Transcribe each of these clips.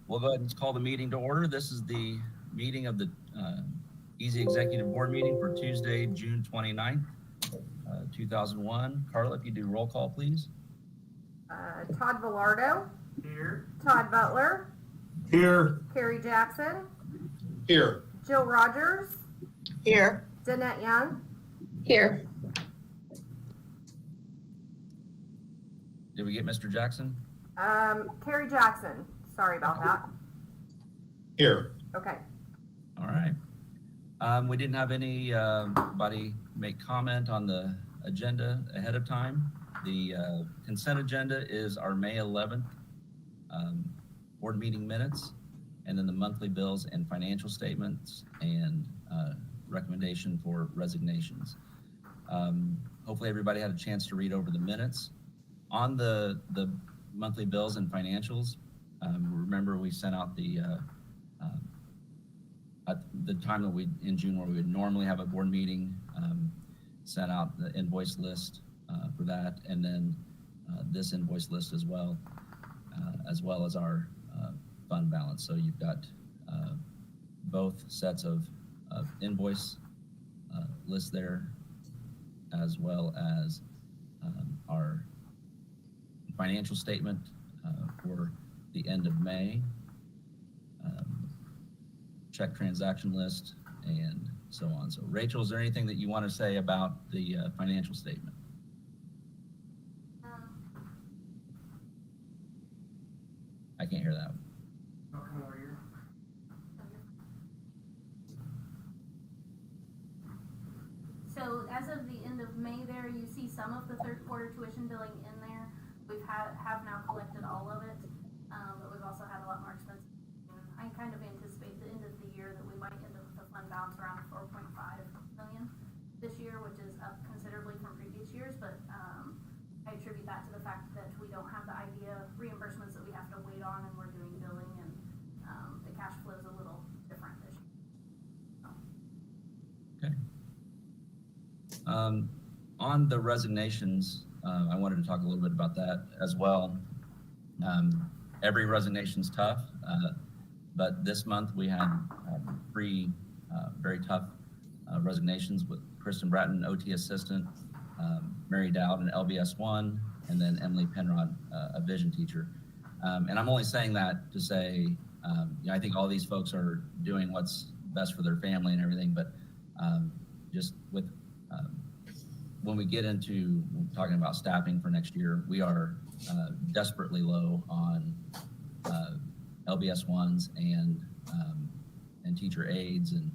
We'll go ahead and call the meeting to order. This is the meeting of the EIASE Executive Board meeting for Tuesday, June 29th, 2001. Carla, if you do roll call, please. Todd Villardo. Here. Todd Butler. Here. Carrie Jackson. Here. Jill Rogers. Here. Danette Young. Here. Did we get Mr. Jackson? Carrie Jackson. Sorry about that. Here. Okay. All right. We didn't have anybody make comment on the agenda ahead of time. The consent agenda is our May 11th board meeting minutes, and then the monthly bills and financial statements and recommendation for resignations. Hopefully everybody had a chance to read over the minutes. On the monthly bills and financials, remember we sent out at the time that in June where we would normally have a board meeting, sent out the invoice list for that, and then this invoice list as well as our fund balance. So you've got both sets of invoice lists there, as well as our financial statement for the end of May, check transaction list, and so on. So Rachel, is there anything that you want to say about the financial statement? I can't hear that. So as of the end of May there, you see some of the third quarter tuition billing in there. We've have now collected all of it, but we've also had a lot more expenses. I kind of anticipate the end of the year that we might end up with a fund balance around 4.5 million this year, which is up considerably from previous years, but I attribute that to the fact that we don't have the IDEA reimbursements that we have to wait on, and we're doing billing, and the cash flow is a little different this year. So. Okay. On the resignations, I wanted to talk a little bit about that as well. Every resignation's tough, but this month we had three very tough resignations with Kristen Bratton, OT assistant, Mary Dowd, an LBS 1, and then Emily Penrod, a vision teacher. And I'm only saying that to say, I think all these folks are doing what's best for their family and everything, but just with when we get into talking about staffing for next year, we are desperately low on LBS 1s and teacher aides and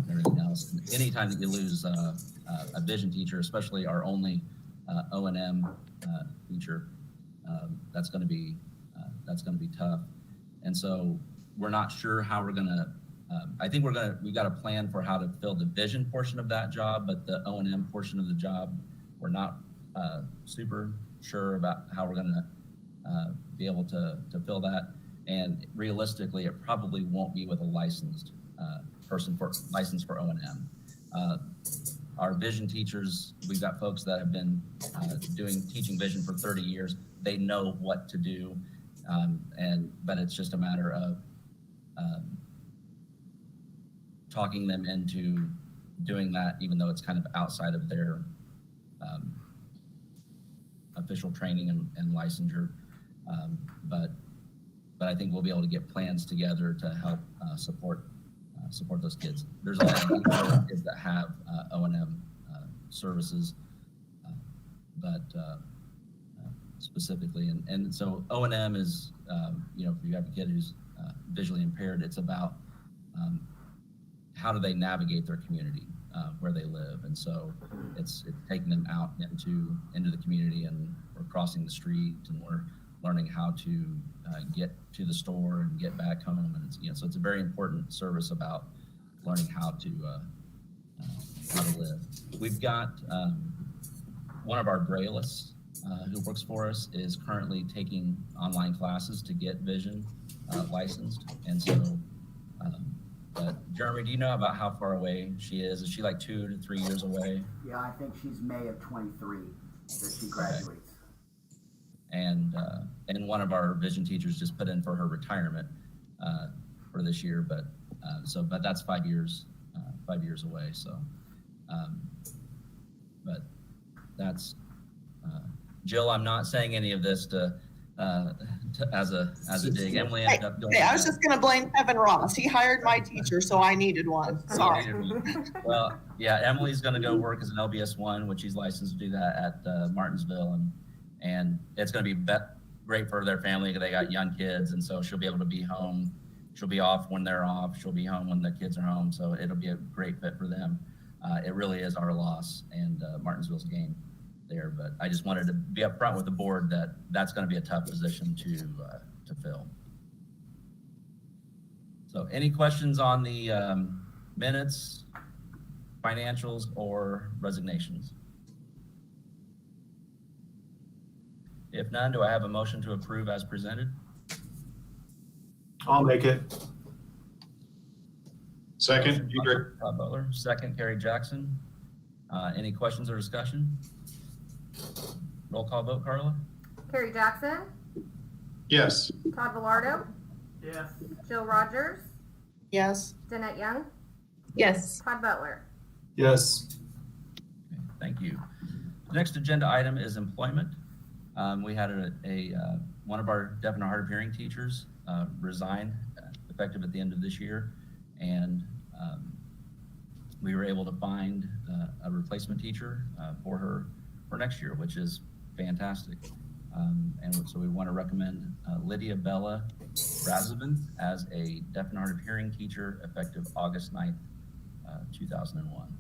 everything else. And anytime that you lose a vision teacher, especially our only O&M teacher, that's going to be tough. And so we're not sure how we're going to. I think we've got a plan for how to fill the vision portion of that job, but the O&M portion of the job, we're not super sure about how we're going to be able to fill that. And realistically, it probably won't be with a licensed person licensed for O&M. Our vision teachers, we've got folks that have been teaching vision for 30 years. They know what to do, but it's just a matter of talking them into doing that, even though it's kind of outside of their official training and licensure. But I think we'll be able to get plans together to help support those kids. There's a lot of kids that have O&M services, but specifically, and so O&M is, if you have a kid who's visually impaired, it's about how do they navigate their community where they live, and so it's taking them out into the community, and we're crossing the street, and we're learning how to get to the store and get back home, and so it's a very important service about learning how to live. We've got one of our Braillists who works for us is currently taking online classes to get vision licensed, and so. Jeremy, do you know about how far away she is? Is she like 2 to 3 years away? Yeah, I think she's May of 23 that she graduates. Okay. And one of our vision teachers just put in for her retirement, for this year, but but that's 5 years away. So, but that's Jill. I'm not saying any of this as a dig. Emily ended up going. Hey, I was just gonna blame Kevin Ross. He hired my teacher, so I needed one. Sorry. Well, yeah, Emily's going to go work as an LBS 1, which she's licensed to do that at Martinsville, and it's going to be great for their family because they got young kids, and so she'll be able to be home. She'll be off when they're off. She'll be home when the kids are home, so it'll be a great fit for them. It really is our loss and Martinsville's gain there, but I just wanted to be upfront with the board that that's going to be a tough position to fill. So, any questions on the minutes, financials, or resignations? If none, do I have a motion to approve as presented? I'll make it. Second, Peter. Todd Butler, second, Carrie Jackson. Any questions or discussion? Roll call vote, Carla? Carrie Jackson, Yes. Todd Velardo, Yes. Jill Rogers, Yes. Danette Young, Yes. Todd Butler. Yes. Okay, thank you. The next agenda item is employment. We had one of our deaf and hard of hearing teachers resign effective at the end of this year, and we were able to find a replacement teacher for her for next year, which is fantastic. And so we want to recommend Lydia Bella Razovin as a deaf and hard of hearing teacher effective August 9th, 2001.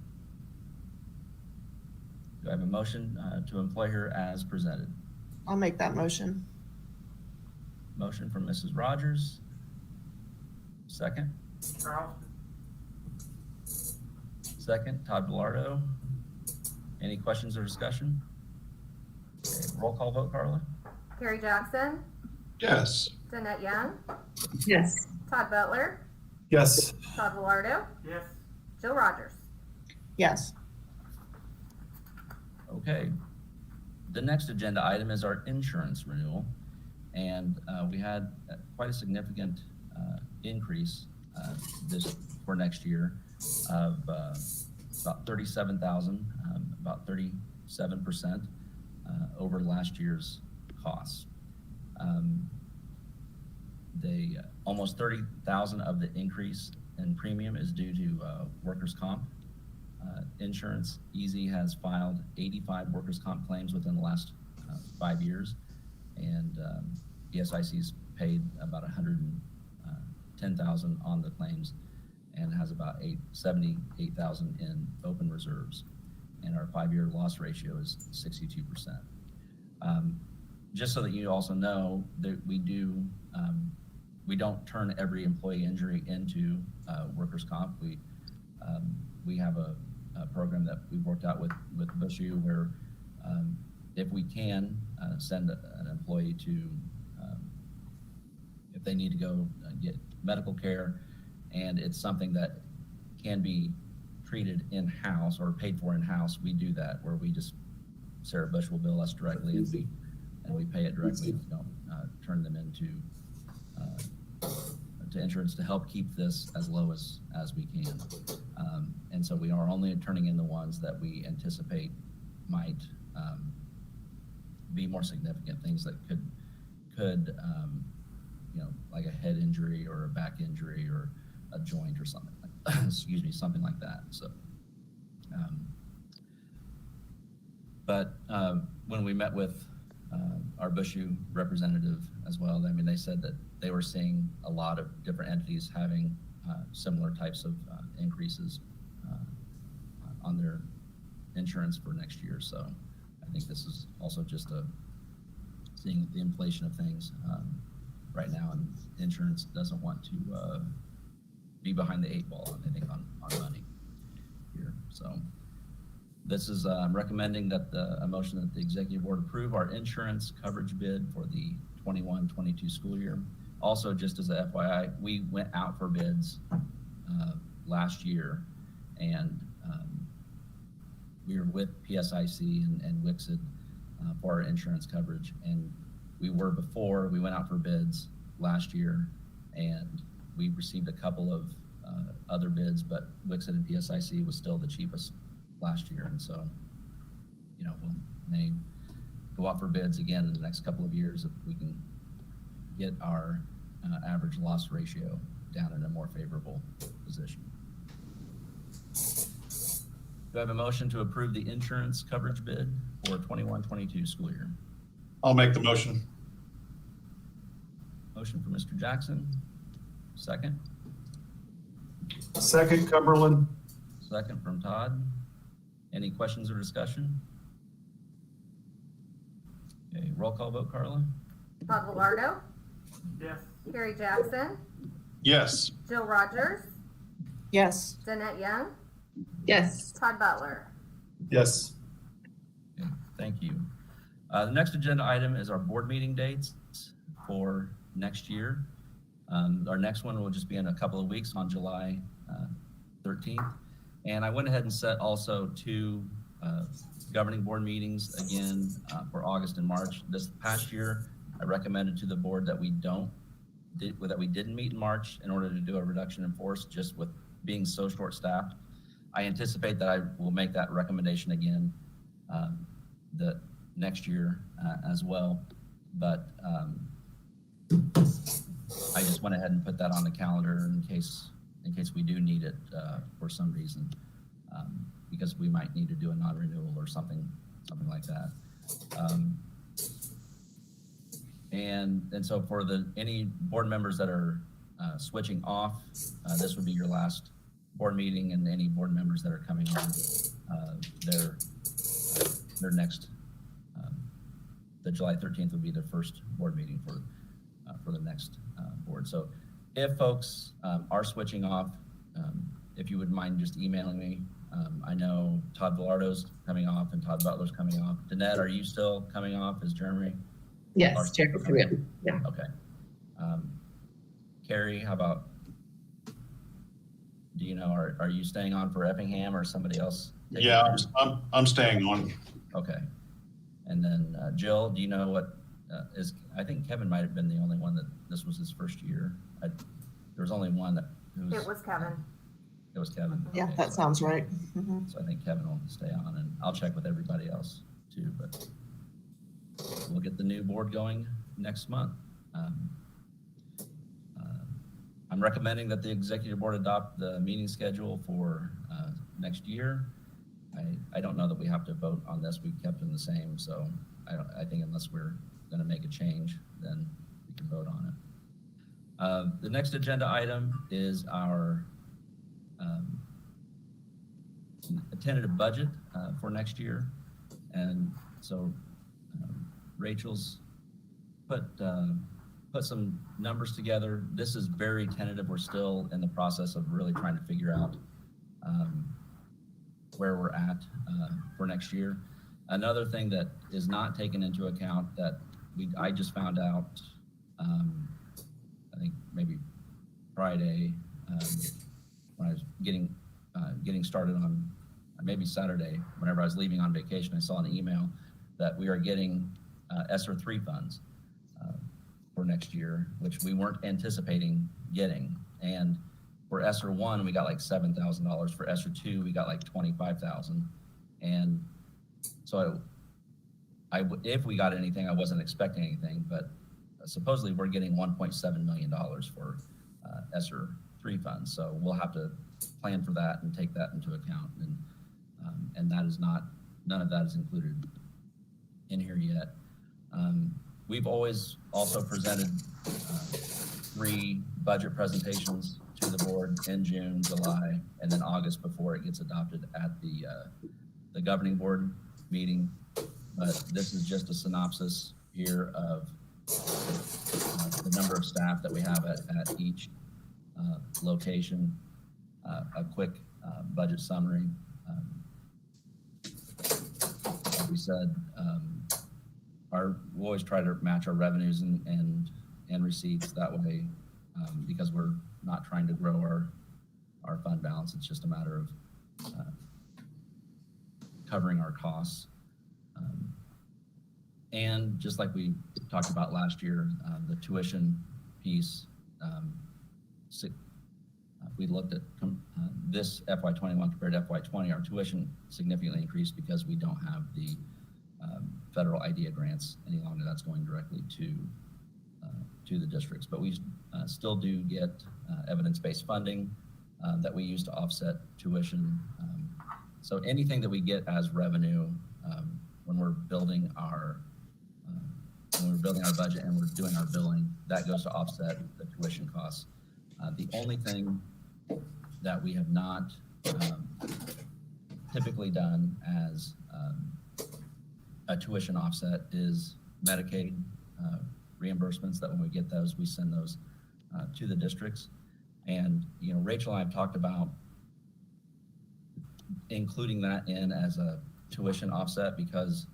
Do I have a motion to employ her as presented? I'll make that motion. Motion from Mrs. Rogers. Second. Charles. Second, Todd Velardo. Any questions or discussion? Okay, roll call vote, Carla? Carrie Jackson, Yes. Danette Young, Yes. Todd Butler, Yes. Todd Velardo, Yes. Jill Rogers. Yes. Okay. The next agenda item is our insurance renewal. And we had quite a significant increase for next year of about $37,000, about 37% over last year's costs. Almost 30,000 of the increase in premium is due to workers' comp. Insurance EIASE has filed 85 workers' comp claims within the last 5 years, and EIASE's paid about $110,000 on the claims, and has about $78,000 in open reserves, and our 5-year loss ratio is 62%. Just so that you also know that we don't turn every employee injury into workers' comp. We have a program that we've worked out with BUSU where if we can send an employee to, if they need to go get medical care, and it's something that can be treated in-house or paid for in-house, we do that, where we just, Sarah Bush will bill us directly, and we pay it directly. We don't turn them into to insurance to help keep this as low as we can. And so we are only turning in the ones that we anticipate might be more significant, things that could like a head injury or a back injury or a joint or something like excuse me, something like that. So but when we met with our BUSU representative as well, I mean, they said that they were seeing a lot of different entities having similar types of increases on their insurance for next year. So I think this is also just seeing the inflation of things right now, and insurance doesn't want to be behind the 8 ball, I think, on money here. So this is recommending that a motion that the executive board approve our insurance coverage bid for the 21-22 school year. Also, just as a FYI, we went out for bids last year, and we were with PSIC and WICSID for our insurance coverage, and we went out for bids last year, and we received a couple of other bids, but Wixit and PSIC was still the cheapest last year. And so, we may go out for bids again in the next couple of years if we can get our average loss ratio down in a more favorable position. Do I have a motion to approve the insurance coverage bid for 21-22 school year? I'll make the motion. Motion for Mr. Jackson. Second. Second, Cumberland. Second from Todd. Any questions or discussion? Okay, roll call vote, Carla. Todd Velardo, Yes. Carrie Jackson, Yes. Jill Rogers, Yes. Danette Young, Yes. Todd Butler. Yes. Okay, thank you. The next agenda item is our board meeting dates for next year. Our next one will just be in a couple of weeks on July 13th. And I went ahead and set also two governing board meetings again for August and March. This past year, I recommended to the board that we didn't meet in March in order to do a reduction in force, just with being so short-staffed. I anticipate that I will make that recommendation again the next year as well. But I just went ahead and put that on the calendar in case we do need it for some reason, because we might need to do a non-renewal or something like that. And so for any board members that are switching off, this would be your last board meeting, and any board members that are coming on their next, the July 13th would be their first board meeting for the next board. So if folks are switching off, if you would mind just emailing me. I know Todd Velardo's coming off and Todd Butler's coming off. Danette, are you still coming off? Is Jeremy? Yes, Jacob, yeah. Okay. Carrie, how about, do you know, are you staying on for Effingham or somebody else? Yeah, I'm staying on. Okay. And then Jill, do you know what I think Kevin might have been the only one that this was his first year. There was only one It was Kevin. It was Kevin. Yeah, Okay. that sounds right. So I think Kevin will stay on, and I'll check with everybody else too, but we'll get the new board going next month. I'm recommending that the executive board adopt the meeting schedule for next year. I don't know that we have to vote on this. We kept them the same, so I think unless we're going to make a change, then we can vote on it. The next agenda item is our tentative budget for next year, and so Rachel's put some numbers together. This is very tentative. We're still in the process of really trying to figure out where we're at for next year. Another thing that is not taken into account that I just found out, I think maybe Friday, when I was getting started on maybe Saturday, whenever I was leaving on vacation, I saw an email that we are getting ESSER 3 funds for next year, which we weren't anticipating getting. And for ESSER 1, we got like $7,000. For ESSER 2, we got like $25,000. And so if we got anything, I wasn't expecting anything, but supposedly we're getting $1.7 million for ESSER 3 funds. So we'll have to plan for that and take that into account. And that is none of that is included in here yet. We've always also presented 3 budget presentations to the board in June, July, and then August before it gets adopted at the governing board meeting. But this is just a synopsis here of the number of staff that we have at each location, a quick budget summary. Like we said, we always try to match our revenues and receipts that way, because we're not trying to grow our fund balance. It's just a matter of covering our costs. And just like we talked about last year, the tuition piece if we looked at this FY21 compared to FY20, our tuition significantly increased because we don't have the federal IDEA grants any longer. That's going directly to the districts, but we still do get evidence-based funding that we use to offset tuition. So anything that we get as revenue when we're building our budget and we're doing our billing, that goes to offset the tuition costs. The only thing that we have not typically done as a tuition offset is Medicaid reimbursements, that when we get those, we send those to the districts. And, Rachel and I have talked about including that in as a tuition offset because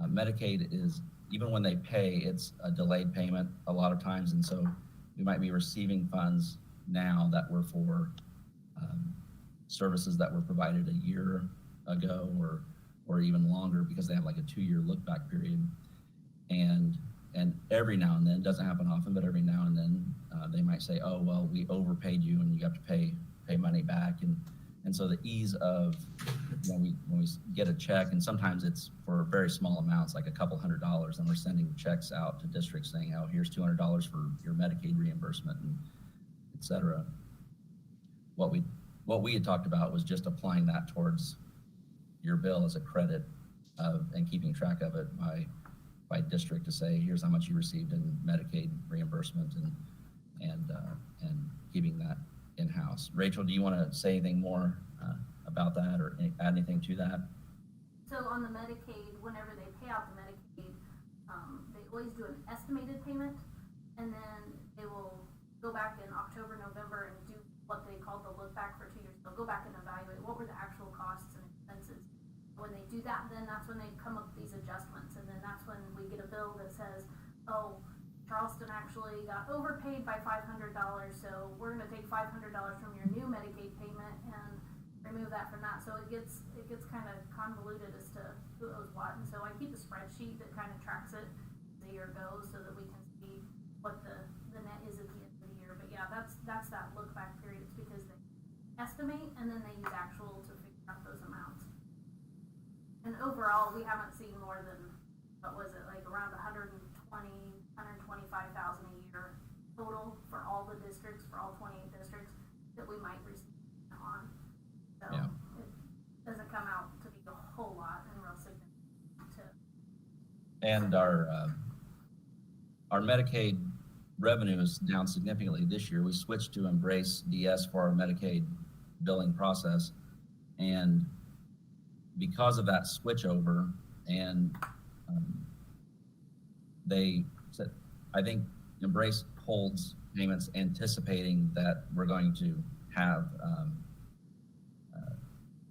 Medicaid is, even when they pay, it's a delayed payment a lot of times. And so we might be receiving funds now that were for services that were provided a year ago or even longer because they have like a 2-year look back period. And every now and then, doesn't happen often, but every now and then they might say, oh, well, we overpaid you and you have to pay money back. And so the ease of, when we get a check, and sometimes it's for very small amounts, like a couple $100s, and we're sending checks out to districts saying, oh, here's $200 for your Medicaid reimbursement, and et cetera. What we had talked about was just applying that towards your bill as a credit and keeping track of it by district to say, here's how much you received in Medicaid reimbursement and keeping that in-house. Rachel, do you want to say anything more about that or add anything to that? So on the Medicaid, whenever they pay out the Medicaid, they always do an estimated payment, and then they will go back in October, November, and do what they call the look back for 2 years. They'll go back and evaluate what were the actual costs and expenses. When they do that, then that's when they come up with these adjustments, and then that's when we get a bill that says, oh, Charleston actually got overpaid by $500, so we're going to take $500 from your new Medicaid payment and remove that from that. So it gets kind of convoluted as to who owes what. And so I keep a spreadsheet that kind of tracks it as the year goes so that we can see what the net is at the end of the year. But yeah, that's that look back period. It's because they estimate and then they use actual to figure out those amounts. And overall, we haven't seen more than, what was it, like around 125,000 a year total for all the districts, for all 28 districts that we might receive on. So yeah. It doesn't come out to be a whole lot and real significant. And our Medicaid revenue is down significantly this year. We switched to Embrace DS for our Medicaid billing process, and because of that switch over, and they said, I think Embrace holds payments anticipating that we're going to have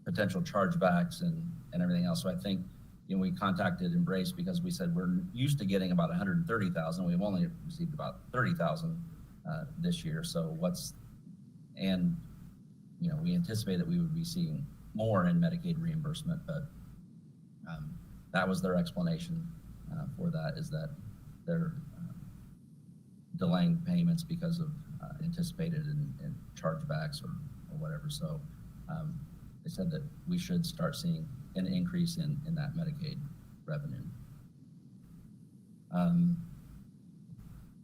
potential chargebacks and everything else. So I think we contacted Embrace because we said we're used to getting about 130,000. We've only received about 30,000 this year. So we anticipate that we would be seeing more in Medicaid reimbursement, but that was their explanation for that, is that they're delaying payments because of anticipated and chargebacks or whatever. So they said that we should start seeing an increase in that Medicaid revenue.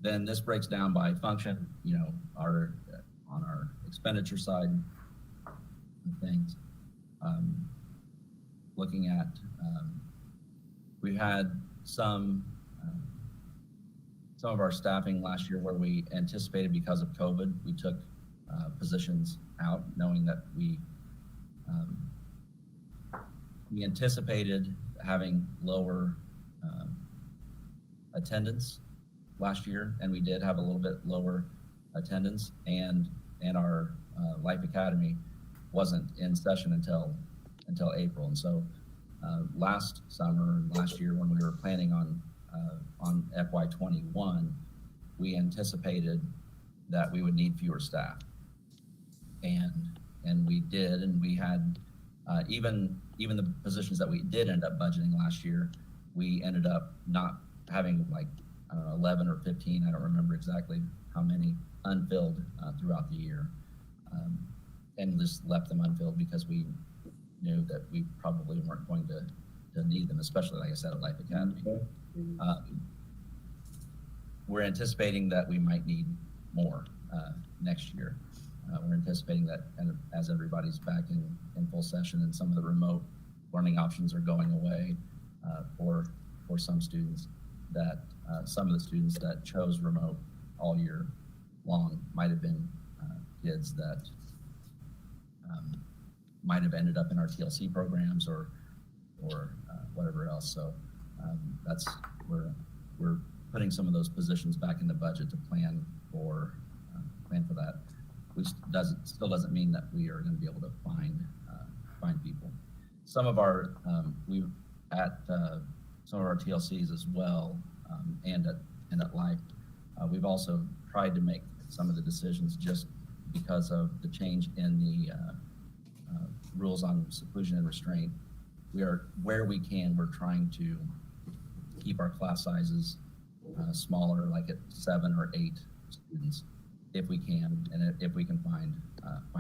Then this breaks down by function, on our expenditure side of things. Looking at, we've had some of our staffing last year where we anticipated because of COVID, we took positions out knowing that we anticipated having lower attendance last year, and we did have a little bit lower attendance, and our Life Academy wasn't in session until April. And so last summer, last year, when we were planning on FY21, we anticipated that we would need fewer staff, and we did, and we had even the positions that we did end up budgeting last year, we ended up not having 11 or 15, I don't remember exactly how many, unfilled throughout the year. And just left them unfilled because we knew that we probably weren't going to need them, especially, like I said, at Life Academy. We're anticipating that we might need more next year. We're anticipating that, and as everybody's back in full session and some of the remote learning options are going away for some students, that some of the students that chose remote all year long might have been kids that might have ended up in our TLC programs or whatever else. So that's we're putting some of those positions back in the budget to plan for that, which still doesn't mean that we are going to be able to find people. Some of our some of our TLCs as well, and at Life, we've also tried to make some of the decisions just because of the change in the rules on seclusion and restraint. We are, where we can, we're trying to keep our class sizes smaller, like at 7 or 8 students, if we can, and if we can find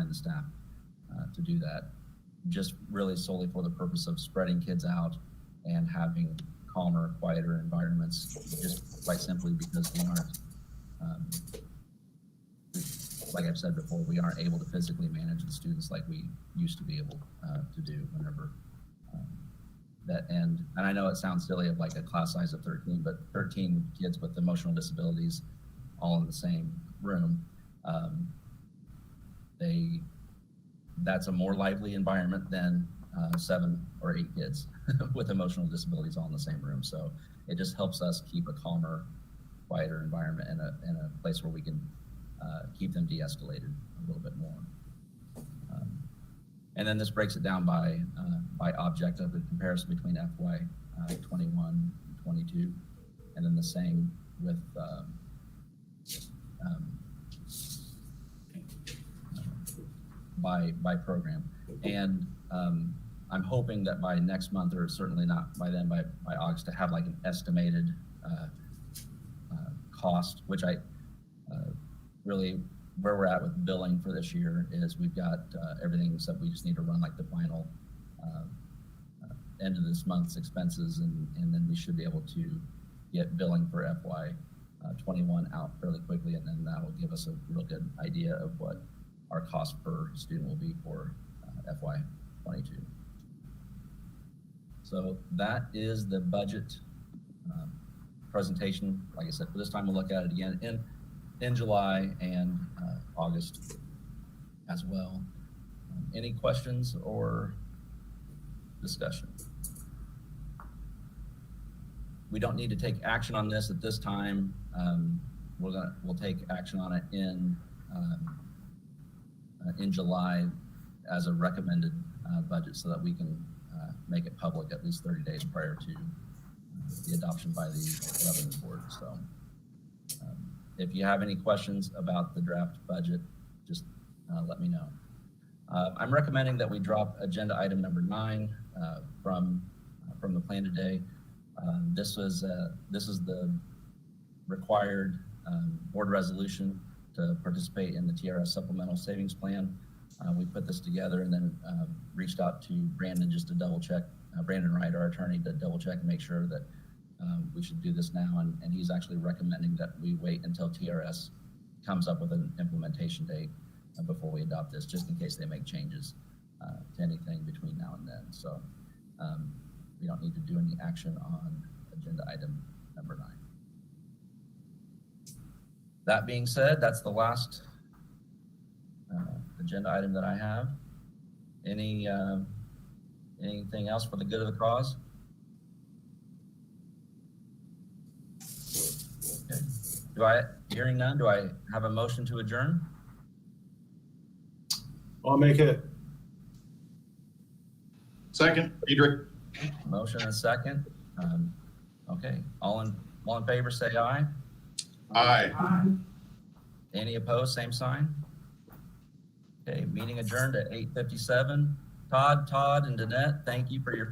the staff to do that, just really solely for the purpose of spreading kids out and having calmer, quieter environments, just quite simply because we aren't, like I've said before, we aren't able to physically manage the students like we used to be able to do whenever that end. And I know it sounds silly of like a class size of 13, but 13 kids with emotional disabilities all in the same room, that's a more lively environment than 7 or 8 kids with emotional disabilities all in the same room. So it just helps us keep a calmer, quieter environment in a place where we can keep them de-escalated a little bit more. And then this breaks it down by object of the comparison between FY 21 and 22, and then the same with by program. And I'm hoping that by next month, or certainly not by then, by August, to have like an estimated cost, which I really, where we're at with billing for this year is we've got everything, except we just need to run like the final end of this month's expenses, and then we should be able to get billing for FY 21 out fairly quickly, and then that will give us a real good idea of what our cost per student will be for FY 22. So that is the budget presentation. Like I said, for this time, we'll look at it again in July and August as well. Any questions or discussion? We don't need to take action on this at this time. We'll take action on it in July as a recommended budget, so that we can make it public at least 30 days prior to the adoption by the governing board. So if you have any questions about the draft budget, just let me know. I'm recommending that we drop agenda item number 9 from the plan today. This is the required board resolution to participate in the TRS supplemental savings plan. We put this together and then reached out to Brandon just to double check, Brandon Wright, our attorney, to double check and make sure that we should do this now. And he's actually recommending that we wait until TRS comes up with an implementation date before we adopt this, just in case they make changes to anything between now and then. So we don't need to do any action on agenda item number 9. That being said, that's the last agenda item that I have. Anything else for the good of the cause? Okay. Hearing none, do I have a motion to adjourn? I'll make it. Second, Diedrich. Motion and second. Okay, all in favor, say aye. Aye. Any opposed, same sign. Okay, meeting adjourned at 8:57. Todd, and Danette, thank you for your